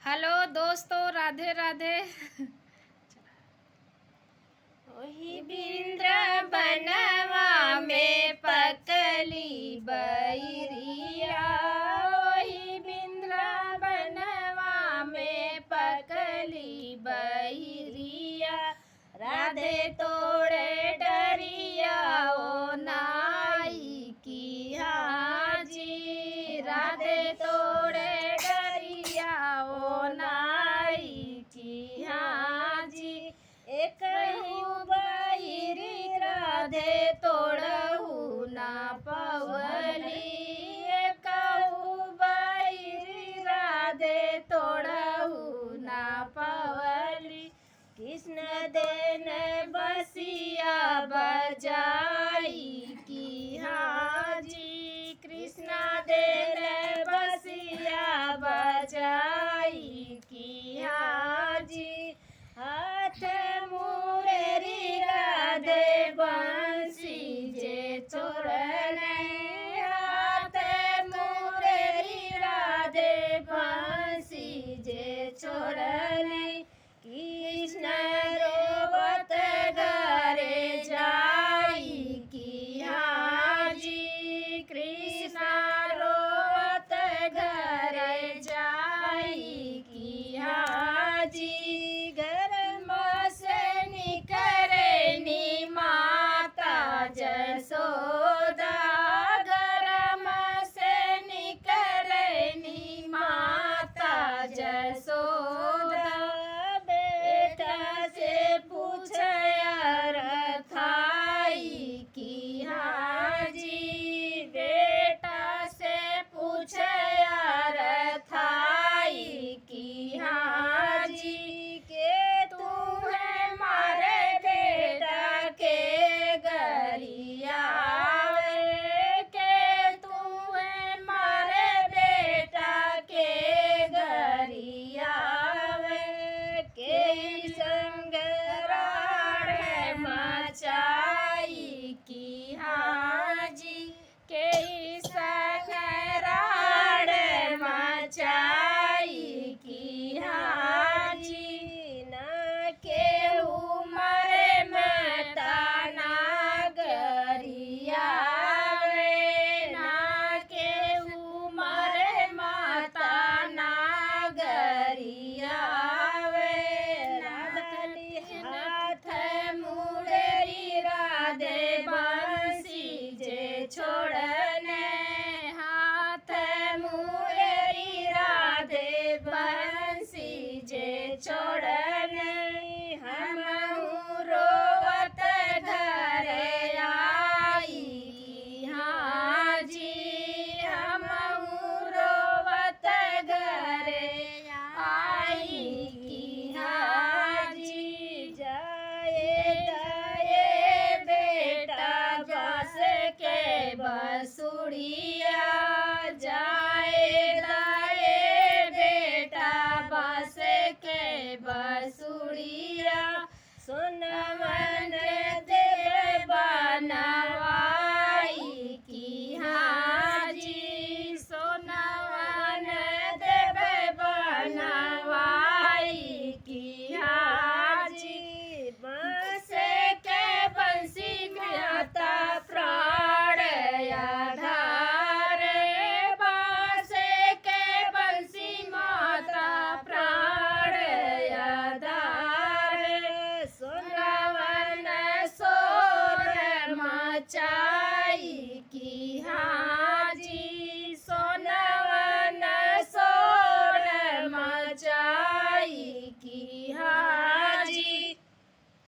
Hello दोस्तों, राधे राधे। ओही वृंदावनवा में पतली बैरिया, ओही वृंदावनवा में पतली बैरिया, राधे तोड़े डरिया ओ नाई की हाजी, राधे तोड़े डरिया ओ नाई की हाजी, एक बैरी राधे तोड़हु ना पवली, एक बैरी राधे तोड़हु ना पवली, कृष्ण देन बसिया बजा